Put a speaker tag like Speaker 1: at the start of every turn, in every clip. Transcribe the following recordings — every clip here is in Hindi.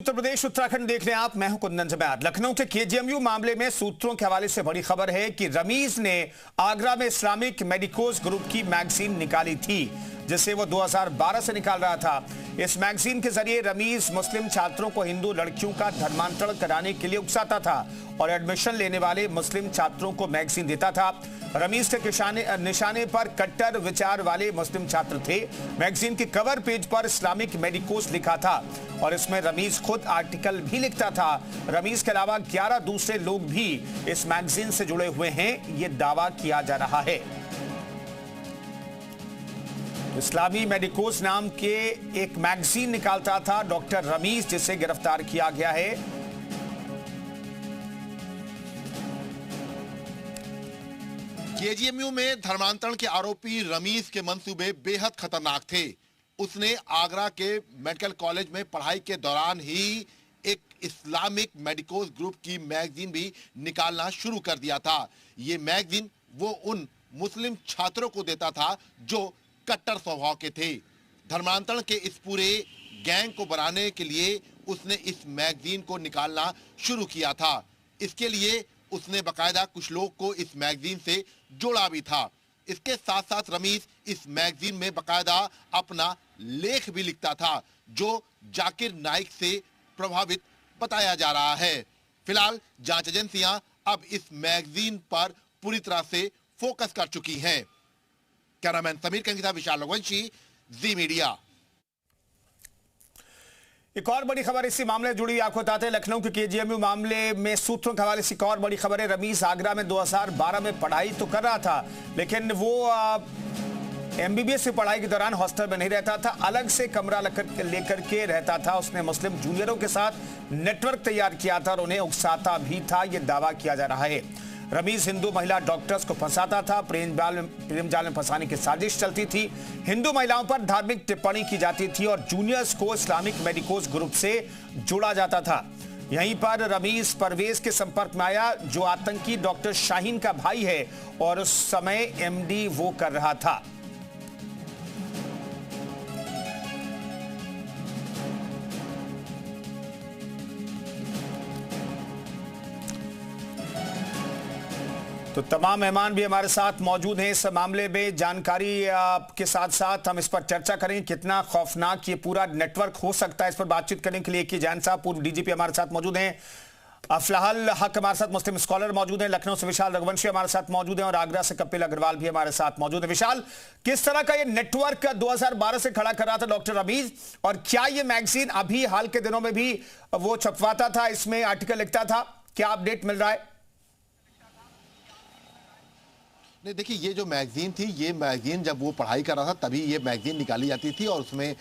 Speaker 1: उत्तर प्रदेश उत्तराखंड देख रहे हैं आप। मैं हूं कुंदन जमैर। लखनऊ के केजीएमयू मामले में सूत्रों के हवाले से बड़ी खबर है कि रमीज ने आगरा में इस्लामिक मेडिकोज ग्रुप की मैगजीन निकाली थी, जिसे वो 2012 से निकाल रहा था। इस मैगजीन के जरिए रमीज मुस्लिम छात्रों को हिंदू लड़कियों का धर्मांतरण कराने के लिए उकसाता था और एडमिशन लेने वाले मुस्लिम छात्रों को मैगजीन देता था। रमीज के निशाने पर कट्टर विचार वाले मुस्लिम छात्र थे। मैगजीन के कवर पेज पर इस्लामिक मेडिकोज लिखा था और इसमें रमीज खुद आर्टिकल भी लिखता था। रमीज के अलावा 11 दूसरे लोग भी इस मैगजीन से जुड़े हुए हैं, ये दावा किया जा रहा है। इस्लामी मेडिकोज नाम के एक मैगजीन निकालता था डॉक्टर रमीज, जिसे गिरफ्तार किया गया है।
Speaker 2: केजीएमयू में धर्मांतरण के आरोपी रमीज के मंसूबे बेहद खतरनाक थे। उसने आगरा के मेडिकल कॉलेज में पढ़ाई के दौरान ही एक इस्लामिक मेडिकोज ग्रुप की मैगजीन भी निकालना शुरू कर दिया था। ये मैगजीन वो उन मुस्लिम छात्रों को देता था जो कट्टर स्वभाव के थे। धर्मांतरण के इस पूरे गैंग को बनाने के लिए उसने इस मैगजीन को निकालना शुरू किया था। इसके लिए उसने बकायदा कुछ लोग को इस मैगजीन से जोड़ा भी था। इसके साथ साथ रमीज इस मैगजीन में बकायदा अपना लेख भी लिखता था, जो जाकिर नाइक से प्रभावित बताया जा रहा है। फिलहाल जांच एजेंसियां अब इस मैगजीन पर पूरी तरह से फोकस कर चुकी हैं। कैमरामैन समीर के साथ विशाल रघुवंशी, जी मीडिया।
Speaker 1: एक और बड़ी खबर इसी मामले से जुड़ी आपको बताते हैं। लखनऊ के केजीएमयू मामले में सूत्रों के हवाले से एक और बड़ी खबर है। रमीज आगरा में 2012 में पढ़ाई तो कर रहा था, लेकिन वो एमबीबीएस की पढ़ाई के दौरान हॉस्टल में नहीं रहता था, अलग से कमरा लेकर के रहता था। उसने मुस्लिम जूनियरों के साथ नेटवर्क तैयार किया था और उन्हें उकसाता भी था, यह दावा किया जा रहा है। रमीज हिंदू महिला डॉक्टर्स को फंसाता था। प्रेम जाल में फंसाने की साजिश चलती थी। हिंदू महिलाओं पर धार्मिक टिप्पणी की जाती थी और जूनियर्स को इस्लामिक मेडिकोज ग्रुप से जोड़ा जाता था। यहीं पर रमीज परवेज के संपर्क में आया, जो आतंकी डॉक्टर शाहीन का भाई है और उस समय एमडी वो कर रहा था। तो तमाम मेहमान भी हमारे साथ मौजूद हैं। इस मामले में जानकारी के साथ साथ हम इस पर चर्चा करें, कितना खौफनाक ये पूरा नेटवर्क हो सकता है। इस पर बातचीत करने के लिए के जैन साहब, पूर्व डीजीपी, हमारे साथ मौजूद हैं। अफलाहल हक हमारे साथ मुस्लिम स्कॉलर मौजूद हैं। लखनऊ से विशाल रघुवंशी हमारे साथ मौजूद हैं और आगरा से कपिल अग्रवाल भी हमारे साथ मौजूद है। विशाल, किस तरह का ये नेटवर्क 2012 से खड़ा कर रहा था डॉक्टर रमीज, और क्या ये मैगजीन अभी हाल के दिनों में भी वो छपवाता था, इसमें आर्टिकल लिखता था? क्या अपडेट मिल रहा है?
Speaker 2: नहीं, देखिए, ये जो मैगजीन थी, ये मैगजीन जब वो पढ़ाई कर रहा था तभी ये मैगजीन निकाली जाती थी और उसमें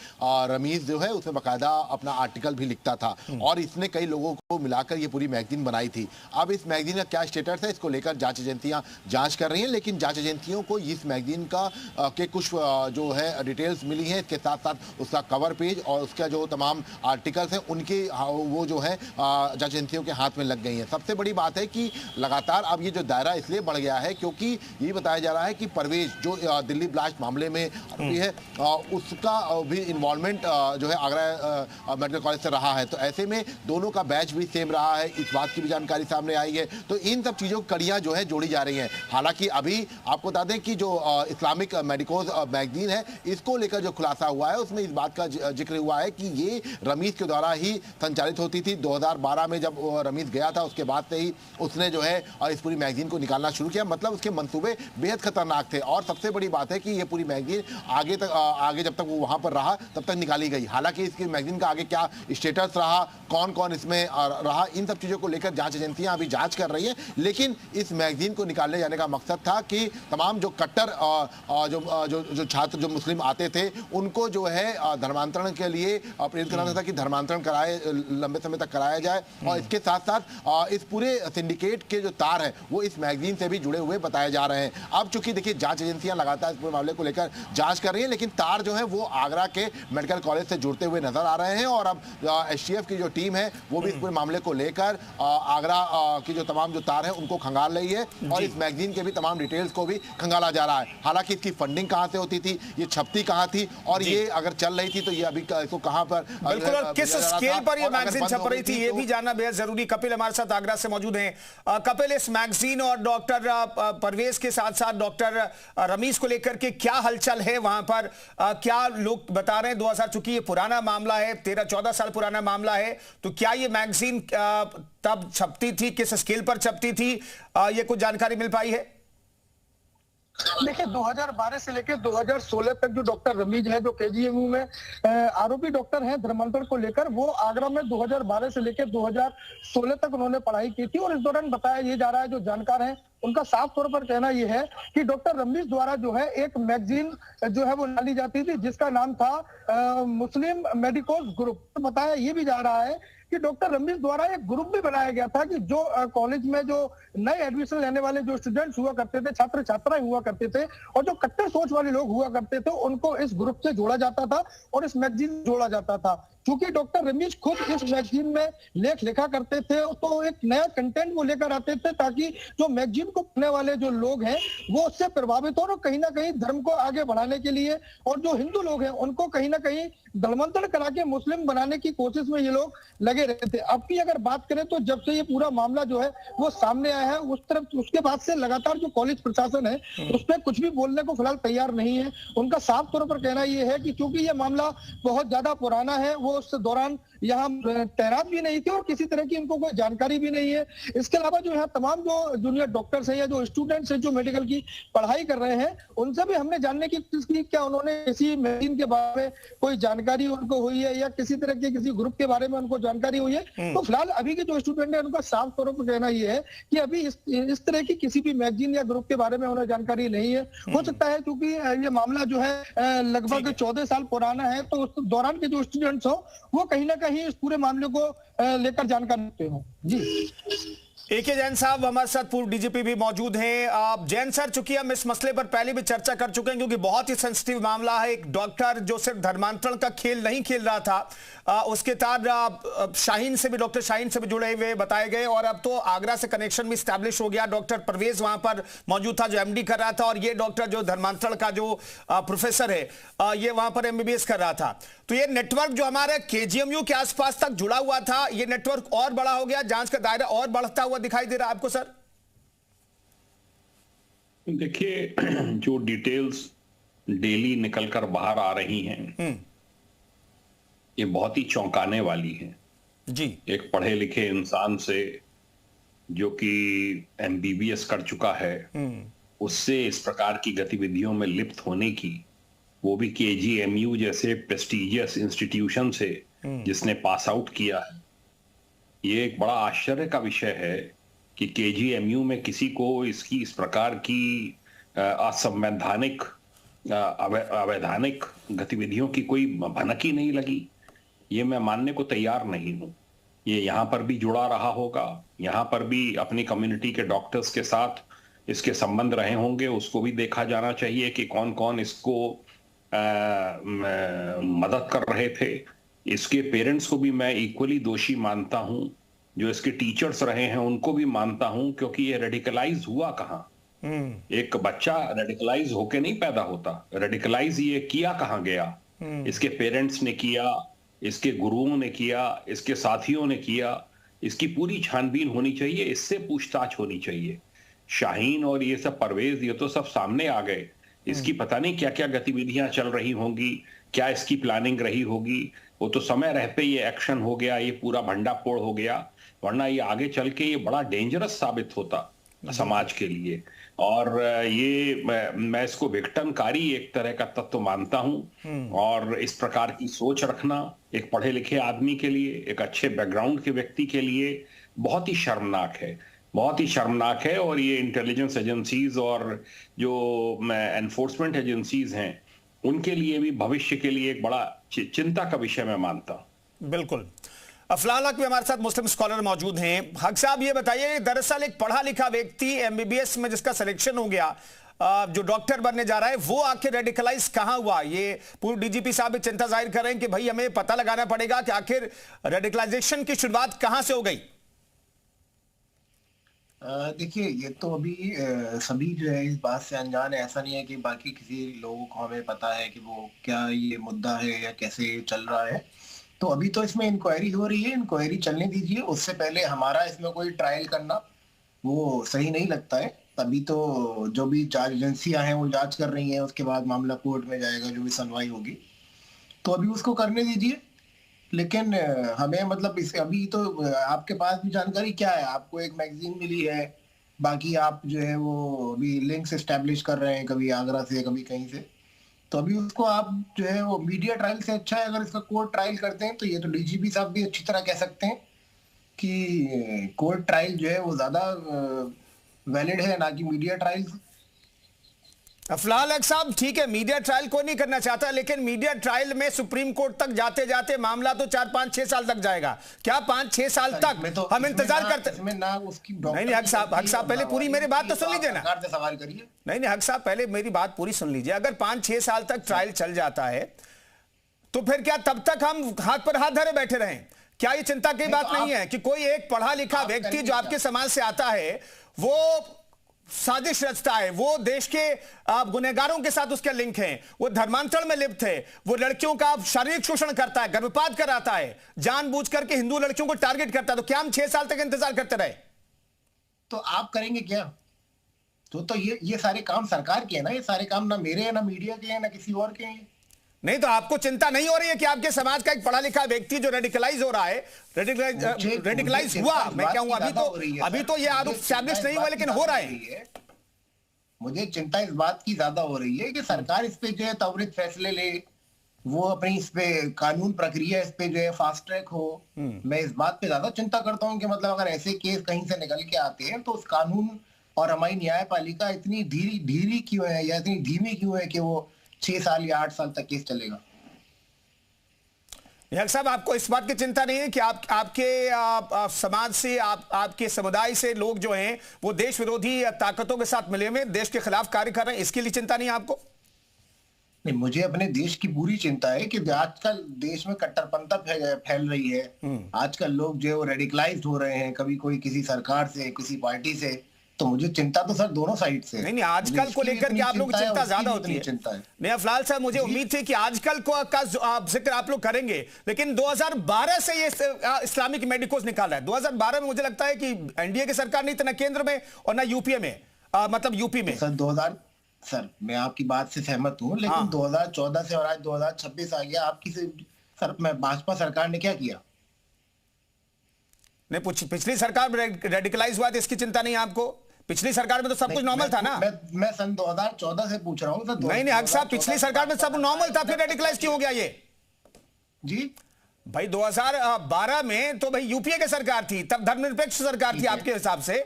Speaker 2: रमीज जो है उसमें बाकायदा अपना आर्टिकल भी लिखता था और इसने कई लोगों को मिलाकर ये पूरी मैगजीन बनाई थी। अब इस मैगजीन का क्या स्टेटस है, इसको लेकर जांच एजेंसियां जांच कर रही हैं, लेकिन जांच एजेंसियों को इस मैगजीन का के कुछ जो है डिटेल्स मिली हैं। इसके साथ साथ उसका कवर पेज और उसका जो तमाम आर्टिकल्स हैं उनके वो जो है जांच एजेंसियों के हाथ में लग गई हैं। सबसे बड़ी बात है कि लगातार अब ये जो दायरा इसलिए बढ़ गया है क्योंकि ये बताया जा रहा है कि परवेज जो दिल्ली ब्लास्ट मामले में आरोपी है, उसका भी इन्वॉल्वमेंट जो है आगरा मेडिकल कॉलेज से रहा है। तो ऐसे में दोनों का बैच भी सेम रहा है, इस बात की भी जानकारी सामने आई है। तो इन सब चीज़ों की कड़ियाँ जो है जोड़ी जा रही हैं। हालांकि अभी आपको बता दें कि जो इस्लामिक मेडिकोज मैगजीन है, इसको लेकर जो खुलासा हुआ है उसमें इस बात का जिक्र हुआ है कि ये रमीज के द्वारा ही संचालित होती थी। 2012 में जब रमीज गया था उसके बाद से ही उसने जो है इस पूरी मैगजीन को निकालना शुरू किया। मतलब उसके मंसूबे बेहद खतरनाक थे और सबसे बड़ी बात है कि ये पूरी मैगजीन आगे जब तक वो वहां पर रहा तब तक निकाली गई। हालांकि इसकी मैगजीन का आगे क्या स्टेटस रहा, कौन कौन इसमें रहा, इन सब चीजों को लेकर जांच एजेंसियां अभी जांच कर रही हैं। लेकिन इस मैगजीन को निकालने जाने का मकसद था कि तमाम जो कट्टर जो छात्र जो मुस्लिम आते थे उनको जो है धर्मांतरण के लिए प्रेरित करना था कि धर्मांतरण कराए, लंबे समय तक कराया जाए। और इसके साथ साथ इस पूरे सिंडिकेट के जो तार है वो इस मैगजीन से भी जुड़े हुए बताए जा रहे हैं। हैं। अब चूंकि देखिए जांच एजेंसियां लगातार इस पूरे मामले को लेकर जांच कर रही हैं, लेकिन तार जो है वो आगरा के मेडिकल कॉलेज से जुड़ते हुए नजर आ रहे हैं और अब एसटीएफ की जो टीम है वो भी इस पूरे मामले को लेकर आगरा की जो तमाम जो तार है उनको खंगाल रही है और इस मैगजीन के भी तमाम डिटेल्स को भी खंगाला जा रहा है। हालांकि इसकी फंडिंग कहां से होती थी, ये छपती कहां थी और ये अगर चल रही थी तो ये अभी इसको कहां पर
Speaker 1: बिल्कुल और किस स्केल पर ये मैगजीन छप रही थी ये भी जानना बेहद जरूरी। कपिल हमारे साथ आगरा से मौजूद हैं। कपिल, इस मैगजीन और डॉक्टर परवेज के साथ साथ डॉक्टर रमीज को लेकर के क्या हलचल है वहां पर? क्या लोग बता रहे हैं 2000, चूंकि ये पुराना मामला है, 13-14 साल पुराना मामला है, तो क्या ये मैगजीन तब छपती थी, किस स्केल पर छपती थी, ये कुछ जानकारी मिल पाई है?
Speaker 3: देखिए 2012 से लेकर 2016 तक जो डॉक्टर रमीज है, जो केजीएमयू में आरोपी डॉक्टर हैं धर्मांतरण को लेकर, वो आगरा में 2012 से लेकर 2016 तक उन्होंने पढ़ाई की थी। और इस दौरान बताया ये जा रहा है, जो जानकार हैं उनका साफ तौर पर कहना यह है कि डॉक्टर रमीज द्वारा जो है एक मैगजीन जो है वो डाली जाती थी जिसका नाम था मुस्लिम मेडिकोस ग्रुप। बताया ये भी जा रहा है कि डॉक्टर रमीज द्वारा एक ग्रुप भी बनाया गया था कि जो कॉलेज में जो नए एडमिशन लेने वाले जो स्टूडेंट्स हुआ करते थे, छात्र छात्राएं हुआ करते थे और जो कट्टर सोच वाले लोग हुआ करते थे, उनको इस ग्रुप से जोड़ा जाता था और इस मैगजीन जोड़ा जाता था। क्योंकि डॉक्टर रमीज खुद इस मैगजीन में लेख लिखा करते थे तो एक नया कंटेंट वो लेकर आते थे ताकि जो मैगजीन को पढ़ने वाले जो लोग हैं वो उससे प्रभावित हो और कहीं ना कहीं धर्म को आगे बढ़ाने के लिए, और जो हिंदू लोग हैं उनको कहीं ना कहीं धर्मांतरण करा के मुस्लिम बनाने की कोशिश में ये लोग लगे रहते थे। अब की अगर बात करें तो जब से ये पूरा मामला जो है वो सामने आया है उसके बाद से लगातार जो कॉलेज प्रशासन है उस पर कुछ भी बोलने को फिलहाल तैयार नहीं है। उनका साफ तौर पर कहना ये है कि क्योंकि ये मामला बहुत ज्यादा पुराना है, वो उस दौरान यहाँ तैनात भी नहीं थे और किसी तरह की उनको कोई जानकारी भी नहीं है। इसके अलावा जो यहाँ तमाम जो जूनियर डॉक्टर्स हैं या जो स्टूडेंट्स हैं जो मेडिकल की पढ़ाई कर रहे हैं, उनसे भी हमने जानने की कोशिश की क्या उन्होंने किसी मैगजीन के बारे में कोई जानकारी उनको हुई है या किसी तरह के किसी ग्रुप के बारे में उनको जानकारी हुई है। तो फिलहाल अभी के जो स्टूडेंट है उनका साफ तौर पर कहना यह है कि अभी इस तरह की किसी भी मैगजीन या ग्रुप के बारे में उन्हें जानकारी नहीं है। हो सकता है क्योंकि ये मामला जो है लगभग 14 साल पुराना है, तो उस दौरान के जो स्टूडेंट्स हो वो कहीं ना कहीं इस पूरे मामले को लेकर जानकारी रखते हो। जी
Speaker 1: AK जैन साहब हमारे साथ पूर्व डीजीपी भी मौजूद हैं। आप जैन सर, चूंकि हम इस मसले पर पहले भी चर्चा कर चुके हैं क्योंकि बहुत ही सेंसिटिव मामला है। एक डॉक्टर जो सिर्फ धर्मांतरण का खेल नहीं खेल रहा था, उसके साथ शाहीन से भी, डॉक्टर शाहीन से भी जुड़े हुए बताए गए और अब तो आगरा से कनेक्शन भी स्टैब्लिश हो गया। डॉक्टर परवेज वहां पर मौजूद था जो MD कर रहा था और ये डॉक्टर जो धर्मांतरण का जो प्रोफेसर है ये वहां पर MBBS कर रहा था। तो ये नेटवर्क जो हमारे KGMU के आसपास तक जुड़ा हुआ था, ये नेटवर्क और बड़ा हो गया, जांच का दायरा और बढ़ता हुआ दिखाई दे रहा है आपको सर?
Speaker 4: देखिए, जो डिटेल्स डेली निकलकर बाहर आ रही हैं ये बहुत ही चौंकाने वाली हैं
Speaker 1: जी।
Speaker 4: एक पढ़े लिखे इंसान से जो कि MBBS कर चुका है उससे इस प्रकार की गतिविधियों में लिप्त होने की, वो भी KGMU जैसे प्रेस्टिजियस इंस्टीट्यूशन से जिसने पास आउट किया है, ये एक बड़ा आश्चर्य का विषय है कि KGMU में किसी को इसकी इस प्रकार की असंवैधानिक अवैधानिक गतिविधियों की कोई भनक ही नहीं लगी। ये मैं मानने को तैयार नहीं हूं। ये यहाँ पर भी जुड़ा रहा होगा, यहाँ पर भी अपनी कम्युनिटी के डॉक्टर्स के साथ इसके संबंध रहे होंगे। उसको भी देखा जाना चाहिए कि कौन कौन इसको मदद कर रहे थे। इसके पेरेंट्स को भी मैं इक्वली दोषी मानता हूं, जो इसके टीचर्स रहे हैं उनको भी मानता हूं, क्योंकि ये रेडिकलाइज हुआ कहां? एक बच्चा रेडिकलाइज होके नहीं पैदा होता, रेडिकलाइज ये किया कहां गया? इसके पेरेंट्स ने किया, इसके गुरुओं ने किया, इसके साथियों ने किया। इसकी पूरी छानबीन होनी चाहिए, इससे पूछताछ होनी चाहिए। शाहीन और ये सब परवेज ये तो सब सामने आ गए, इसकी पता नहीं क्या क्या गतिविधियां चल रही होंगी, क्या इसकी प्लानिंग रही होगी। वो तो समय रहते ये एक्शन हो गया, ये पूरा भंडाफोड़ हो गया, वरना ये आगे चल के ये बड़ा डेंजरस साबित होता समाज के लिए। और ये मैं इसको विघटनकारी एक तरह का तत्व मानता हूं। और इस प्रकार की सोच रखना एक पढ़े लिखे आदमी के लिए, एक अच्छे बैकग्राउंड के व्यक्ति के लिए बहुत ही शर्मनाक है, बहुत ही शर्मनाक है। और ये इंटेलिजेंस एजेंसीज और जो एनफोर्समेंट एजेंसीज हैं उनके लिए भी भविष्य के लिए एक बड़ा चिंता का विषय मैं मानता हूं।
Speaker 1: बिल्कुल। अफलाल हक भी हमारे साथ मुस्लिम स्कॉलर मौजूद हैं। हक साहब ये बताइए, दरअसल एक पढ़ा लिखा व्यक्ति MBBS में जिसका सिलेक्शन हो गया, जो डॉक्टर बनने जा रहा है वो आखिर रेडिकलाइज कहां हुआ? ये पूर्व डीजीपी साहब भी चिंता जाहिर कर रहे हैं कि भाई हमें पता लगाना पड़ेगा कि आखिर रेडिकलाइजेशन की शुरुआत कहां से हो गई।
Speaker 5: देखिए, ये तो अभी सभी जो है इस बात से अनजान है। ऐसा नहीं है कि बाकी किसी लोगों को हमें पता है कि वो क्या ये मुद्दा है या कैसे चल रहा है। तो अभी तो इसमें इंक्वायरी हो रही है, इंक्वायरी चलने दीजिए। उससे पहले हमारा इसमें कोई ट्रायल करना वो सही नहीं लगता है। तभी तो जो भी जांच एजेंसियां हैं वो जांच कर रही हैं, उसके बाद मामला कोर्ट में जाएगा, जो भी सुनवाई होगी। तो अभी उसको करने दीजिए। लेकिन हमें मतलब इस अभी तो आपके पास भी जानकारी क्या है? आपको एक मैगजीन मिली है, बाकी आप जो है वो अभी लिंक्स एस्टेब्लिश कर रहे हैं, कभी आगरा से कभी कहीं से। तो अभी उसको आप जो है वो मीडिया ट्रायल से अच्छा है अगर इसका कोर्ट ट्रायल करते हैं। तो ये तो डीजीपी साहब भी अच्छी तरह कह सकते हैं कि कोर्ट ट्रायल जो है वो ज्यादा वैलिड है, ना कि मीडिया ट्रायल।
Speaker 1: फिलहाल साहब ठीक है, मीडिया ट्रायल कोई नहीं करना चाहता, लेकिन मीडिया ट्रायल में सुप्रीम कोर्ट तक जाते जाते मामला तो 4-5-6 साल तक जाएगा। क्या 5-6 साल तक
Speaker 5: तो
Speaker 1: हम इंतजार करते? नहीं हक साहब पहले पूरी मेरी बात तो सुन लीजिए ना।
Speaker 5: सवाल करिए।
Speaker 1: नहीं हक साहब पहले मेरी बात पूरी सुन लीजिए। अगर 5-6 साल तक ट्रायल चल जाता है तो फिर क्या तब तक हम हाथ पर हाथ धरे बैठे रहें? क्या ये चिंता की बात नहीं है कि कोई एक पढ़ा लिखा व्यक्ति जो आपके समाज से आता है वो साजिश रचता है, वो देश के गुनहगारों के साथ उसके लिंक हैं, वो धर्मांतरण में लिप्त है, वो लड़कियों का शारीरिक शोषण करता है, गर्भपात कराता है, जानबूझ करके हिंदू लड़कियों को टारगेट करता है, तो क्या हम 6 साल तक इंतजार करते रहे?
Speaker 5: तो आप करेंगे क्या? तो ये सारे काम सरकार के हैं ना, ये सारे काम ना मेरे हैं, ना मीडिया के हैं, ना किसी और के हैं।
Speaker 1: नहीं तो आपको चिंता नहीं हो रही है कि आपके समाज का एक पढ़ा लिखा व्यक्ति जो रेडिकलाइज हो रहा है, रेडिकलाइज हुआ, मैं क्या हूं, अभी तो ये आरोप एस्टैब्लिश नहीं हुआ लेकिन हो रहा है।
Speaker 5: मुझे चिंता इस बात की ज्यादा हो रही है कि सरकार इस पे जो है त्वरित फैसले ले, वो अपनी इस पे कानून प्रक्रिया इस पे जो है फास्ट ट्रैक हो। मैं इस बात पे ज्यादा चिंता करता हूँ कि मतलब अगर ऐसे केस कहीं से निकल के आते हैं तो उस कानून और हमारी न्यायपालिका इतनी धीरी क्यों है या इतनी धीमी क्यों है कि वो 6 साल या 8 साल तक केस चलेगा।
Speaker 1: यार साहब आपको इस बात की चिंता नहीं है कि आपके समाज से आपके समुदाय से लोग जो हैं वो देश विरोधी ताकतों के साथ मिले हुए देश के खिलाफ कार्य कर रहे हैं, इसके लिए चिंता नहीं है आपको?
Speaker 5: नहीं, मुझे अपने देश की पूरी चिंता है कि आजकल देश में कट्टरपंथा फैल रही है। आजकल लोग जो है वो रेडिकलाइज्ड हो रहे हैं, कभी कोई किसी सरकार से, किसी पार्टी से। तो मुझे चिंता तो सर दोनों साइड से।
Speaker 1: नहीं आजकल को लेकर के आप लोग चिंता ज्यादा होती है। नहीं अफलाल साहब मुझे उम्मीद थी कि आजकल का जिक्र आप लोग करेंगे, लेकिन 2012 से ये इस्लामिक मेडिकोस निकाल रहा है। 2012 में मुझे लगता है कि एनडीए की सरकार नहीं, ना केंद्र में और ना यूपीए में, मतलब यूपी में।
Speaker 5: सर मैं आपकी बात से सहमत हूँ, लेकिन 2014 से और आज 2026 आ गया, आपकी भाजपा सरकार ने क्या किया?
Speaker 1: नहीं पिछली सरकार में रेडिकलाइज हुआ था, इसकी चिंता नहीं है आपको? पिछली सरकार में तो सब कुछ नॉर्मल था ना।
Speaker 5: मैं सन 2014 से पूछ रहा हूँ सर।
Speaker 1: नहीं हक साहब पिछली सरकार में सब नॉर्मल था, फिर रेडिकलाइज क्यों हो गया ये?
Speaker 5: जी
Speaker 1: भाई 2012 में तो भाई यूपीए की सरकार थी, तब धर्मनिरपेक्ष सरकार थी आपके हिसाब से।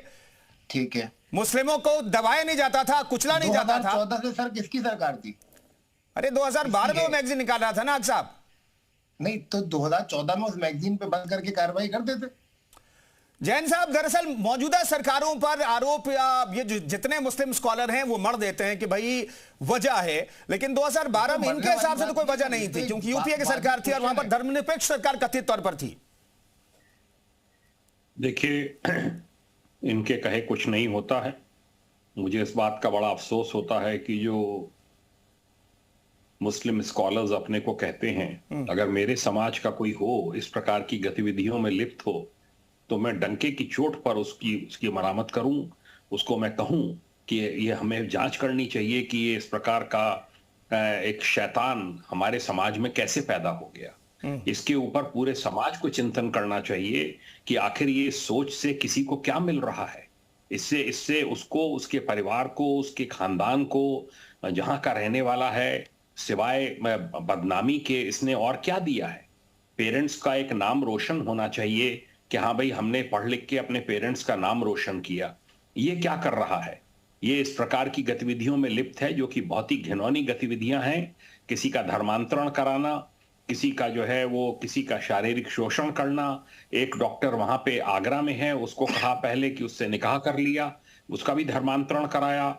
Speaker 5: ठीक है,
Speaker 1: मुस्लिमों को दबाया नहीं जाता था, कुचला नहीं जाता था।
Speaker 5: 2014 से सर किसकी सरकार थी?
Speaker 1: अरे 2012 में वो मैगजीन निकाल रहा था ना हक साहब।
Speaker 5: नहीं तो 2014 में उस मैगजीन पे बंद करके कार्रवाई कर देते।
Speaker 1: जैन साहब दरअसल मौजूदा सरकारों पर आरोप या ये जितने मुस्लिम स्कॉलर हैं वो मर देते हैं कि भाई वजह है, लेकिन 2012 में इनके हिसाब से तो कोई वजह नहीं थी, क्योंकि यूपीए की सरकार थी और वहां पर धर्मनिरपेक्ष सरकार कथित तौर पर थी।
Speaker 4: देखिए इनके कहे कुछ नहीं होता है। मुझे इस बात का बड़ा अफसोस होता है कि जो मुस्लिम स्कॉलर्स अपने को कहते हैं, अगर मेरे समाज का कोई हो इस प्रकार की गतिविधियों में लिप्त हो तो मैं डंके की चोट पर उसकी मरामत करूं, उसको मैं कहूं कि ये हमें जांच करनी चाहिए कि ये इस प्रकार का एक शैतान हमारे समाज में कैसे पैदा हो गया। इसके ऊपर पूरे समाज को चिंतन करना चाहिए कि आखिर ये सोच से किसी को क्या मिल रहा है, इससे उसको, उसके परिवार को, उसके खानदान को, जहां का रहने वाला है, सिवाय बदनामी के इसने और क्या दिया है। पेरेंट्स का एक नाम रोशन होना चाहिए कि हाँ भाई हमने पढ़ लिख के अपने पेरेंट्स का नाम रोशन किया। ये क्या कर रहा है? ये इस प्रकार की गतिविधियों में लिप्त है जो कि बहुत ही घिनौनी गतिविधियां हैं। किसी का धर्मांतरण कराना, किसी का जो है वो किसी का शारीरिक शोषण करना। एक डॉक्टर वहां पे आगरा में है, उसको कहा पहले कि उससे निकाह कर लिया, उसका भी धर्मांतरण कराया।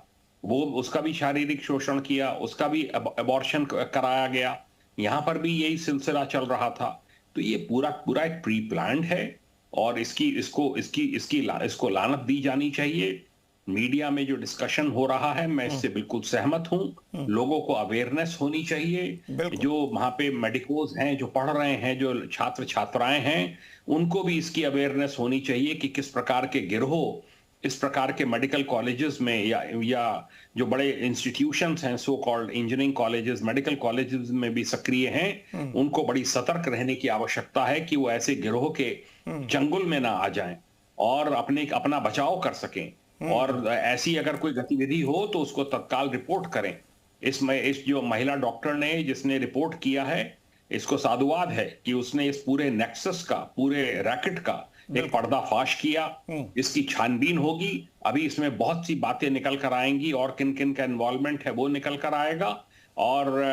Speaker 4: वो उसका भी शारीरिक शोषण किया, उसका भी अबॉर्शन कराया गया, यहां पर भी यही सिलसिला चल रहा था। तो ये पूरा पूरा एक प्री प्लान्ड है और इसको लानत दी जानी चाहिए। मीडिया में जो डिस्कशन हो रहा है मैं इससे बिल्कुल सहमत हूं। लोगों को अवेयरनेस होनी चाहिए। जो वहां पे मेडिकोज हैं, जो पढ़ रहे हैं, जो छात्र छात्राएं हैं, उनको भी इसकी अवेयरनेस होनी चाहिए कि किस प्रकार के गिरोह इस प्रकार के मेडिकल कॉलेजेस में या जो बड़े इंस्टीट्यूशंस हैं, so called engineering colleges, medical colleges में भी सक्रिय हैं। उनको बड़ी सतर्क रहने की आवश्यकता है कि वो ऐसे गिरोह के चंगुल में ना आ जाएं और अपना बचाव कर सकें। और ऐसी अगर कोई गतिविधि हो तो उसको तत्काल रिपोर्ट करें। इस जो महिला डॉक्टर ने जिसने रिपोर्ट किया है, इसको साधुवाद है कि उसने इस पूरे नेक्सस का, पूरे रैकेट का एक पर्दाफाश किया। इसकी छानबीन होगी। अभी इसमें बहुत सी बातें निकल कर आएंगी और किन किन का इन्वॉल्वमेंट है वो निकल कर आएगा। और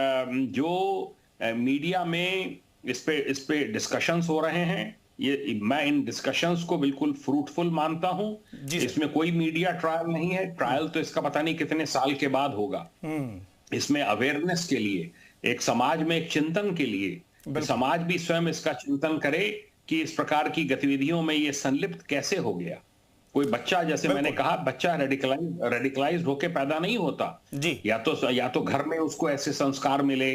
Speaker 4: जो मीडिया में इस पे डिस्कशंस हो रहे हैं, ये मैं इन डिस्कशंस को बिल्कुल फ्रूटफुल मानता हूं। इसमें कोई मीडिया ट्रायल नहीं है। ट्रायल तो इसका पता नहीं कितने साल के बाद होगा। इसमें अवेयरनेस के लिए, एक समाज में एक चिंतन के लिए समाज भी स्वयं इसका चिंतन करे कि इस प्रकार की गतिविधियों में ये संलिप्त कैसे हो गया। कोई बच्चा, जैसे मैंने कहा, बच्चा रेडिकलाइज होके पैदा नहीं होता जी। या तो घर में उसको ऐसे संस्कार मिले,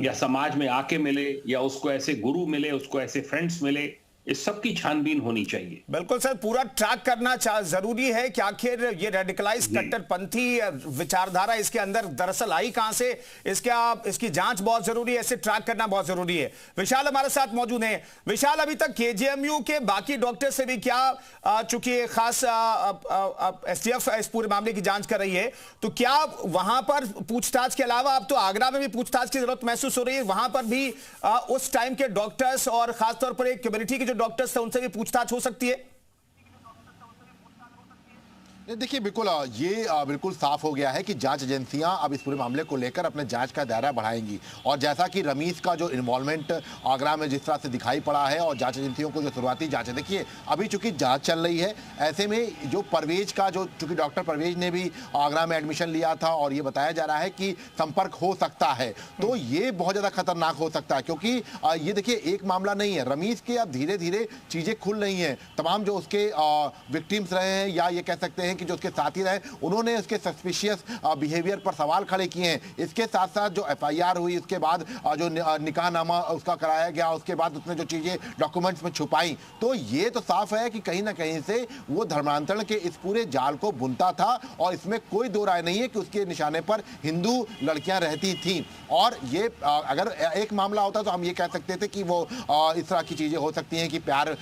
Speaker 4: या समाज में आके मिले, या उसको ऐसे गुरु मिले, उसको ऐसे फ्रेंड्स मिले। इस सब की छानबीन होनी चाहिए।
Speaker 1: बिल्कुल सर, पूरा ट्रैक करना जरूरी है कि आखिर ये रेडिकलाइज कट्टरपंथी विचारधारा इसके अंदर दरअसल आई कहां से, इसकी जांच बहुत जरूरी है, इसे ट्रैक करना बहुत जरूरी है। विशाल हमारे साथ मौजूद हैं। विशाल, अभी तक केजीएमयू के बाकी डॉक्टर से भी क्या, चूंकि खास एसटीएफ इस पूरे मामले की जांच कर रही है, तो क्या वहां पर पूछताछ के अलावा अब तो आगरा में भी पूछताछ की जरूरत महसूस हो रही है? वहां पर भी उस टाइम के डॉक्टर्स और खासतौर पर एक कम्युनिटी के जो डॉक्टर्स थे उनसे भी पूछताछ हो सकती है?
Speaker 2: देखिए, बिल्कुल ये बिल्कुल साफ हो गया है कि जांच एजेंसियां अब इस पूरे मामले को लेकर अपने जांच का दायरा बढ़ाएंगी। और जैसा कि रमीज का जो इन्वॉल्वमेंट आगरा में जिस तरह से दिखाई पड़ा है, और जांच एजेंसियों को जो शुरुआती जांच है, देखिए अभी चूंकि जांच चल रही है, ऐसे में जो परवेज का, जो चूंकि डॉक्टर परवेज ने भी आगरा में एडमिशन लिया था और ये बताया जा रहा है कि संपर्क हो सकता है, तो ये बहुत ज़्यादा खतरनाक हो सकता है। क्योंकि ये देखिए एक मामला नहीं है, रमीज के अब धीरे धीरे चीज़ें खुल रही हैं। तमाम जो उसके विक्टिम्स रहे हैं, या ये कह सकते हैं कि जो उसके साथी रहे, उन्होंने उसके सस्पिशियस बिहेवियर पर सवाल खड़े किए हैं। इसके साथ साथ जो एफआईआर हुई, उसके बाद जो निकाहनामा उसका कराया गया, उसके बाद उसने जो चीजें डॉक्यूमेंट्स में छुपाई, तो ये तो साफ है कि कहीं ना कहीं से वो धर्मांतरण के इस पूरे जाल को बुनता था। और इसमें कोई दो राय नहीं है कि उसके निशाने पर हिंदू लड़कियां रहती थीं। और ये अगर एक मामला होता तो हम ये कह सकते थे कि वो इस तरह की चीजें हो सकती हैं कि प्यार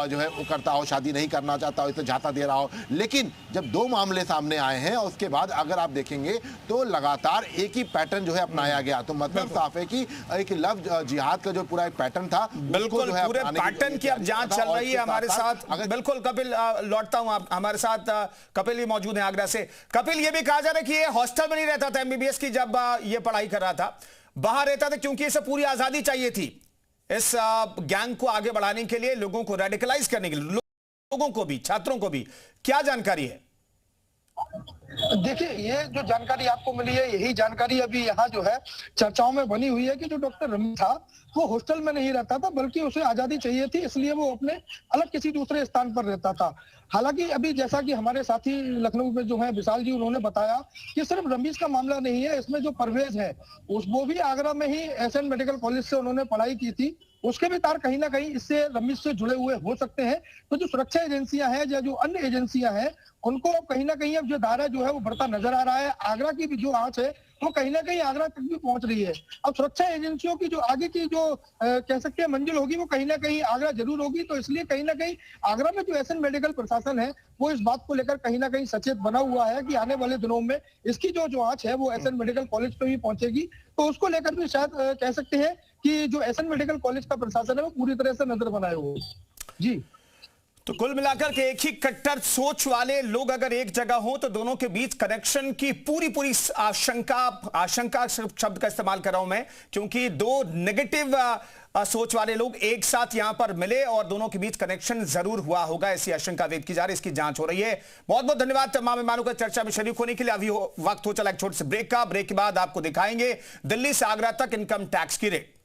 Speaker 2: जो है वो करता हो, शादी नहीं करना चाहता हो, इसे झांसा दे रहा हो। लेकिन जब दो मामले सामने आए हैं और उसके बाद अगर आप देखेंगे तो लगातार एक ही पैटर्न जो है अपनाया गया, तो मतलब साफ है कि एक लव जिहाद का जो पूरा एक पैटर्न था,
Speaker 1: बिल्कुल पूरे पैटर्न की अब जांच चल रही है। हमारे साथ बिल्कुल कपिल, लौटता हूं, आप हमारे साथ कपिल भी मौजूद हैं आगरा से। कपिल, ये भी कहा जा रहा है कि ये हॉस्टल में नहीं रहता था एमबीबीएस की, जब ये पढ़ाई कर रहा था बाहर रहता था, क्योंकि इसे पूरी आजादी चाहिए थी इस गैंग को आगे बढ़ाने के लिए, लोगों को रेडिकलाइज करने के लिए, लोगों को भी, छात्रों को भी। क्या जानकारी है?
Speaker 3: देखिए, ये जो जानकारी आपको मिली है, यही जानकारी अभी यहाँ जो है चर्चाओं में बनी हुई है कि जो डॉक्टर रमी था वो हॉस्टल में नहीं रहता था, बल्कि उसे आजादी चाहिए थी, इसलिए वो अपने अलग किसी दूसरे स्थान पर रहता था। हालांकि अभी जैसा कि हमारे साथी लखनऊ में जो है विशाल जी, उन्होंने बताया कि सिर्फ रमीज का मामला नहीं है, इसमें जो परवेज है वो भी आगरा में ही एसएन मेडिकल कॉलेज से उन्होंने पढ़ाई की थी, उसके भी तार कहीं ना कहीं इससे रमीज से जुड़े हुए हो सकते हैं। तो जो सुरक्षा एजेंसियां हैं या जो अन्य एजेंसियां हैं, उनको कहीं ना कहीं अब जो दायरा जो है वो बढ़ता नजर आ रहा है। आगरा की भी जो आंच है वो कहीं ना कहीं आगरा तक भी पहुंच रही है। अब सुरक्षा एजेंसियों की जो आगे की जो कह सकते हैं मंजिल होगी, वो कहीं ना कहीं आगरा जरूर होगी। तो इसलिए कहीं ना कहीं आगरा में जो एसएन मेडिकल प्रशासन है वो इस बात को लेकर कहीं ना कहीं सचेत बना हुआ है कि आने वाले दिनों में इसकी जो आंच है वो एसएन मेडिकल कॉलेज पे भी पहुंचेगी। तो उसको लेकर भी शायद कह सकते हैं कि जो एसएन मेडिकल कॉलेज का प्रशासन है वो पूरी तरह से नजर बनाए हुए। जी,
Speaker 1: तो कुल मिलाकर के एक ही कट्टर सोच वाले लोग अगर एक जगह हो तो दोनों के बीच कनेक्शन की पूरी आशंका शब्द का इस्तेमाल कर रहा हूं मैं, क्योंकि दो नेगेटिव सोच वाले लोग एक साथ यहां पर मिले और दोनों के बीच कनेक्शन जरूर हुआ होगा, ऐसी आशंका व्यक्त की जा रही है। इसकी जांच हो रही है। बहुत बहुत धन्यवाद तमाम मेहमानों का चर्चा में शरीक होने के लिए। अभी वक्त हो चला एक छोटे से ब्रेक का। ब्रेक के बाद आपको दिखाएंगे दिल्ली से आगरा तक इनकम टैक्स की रेट।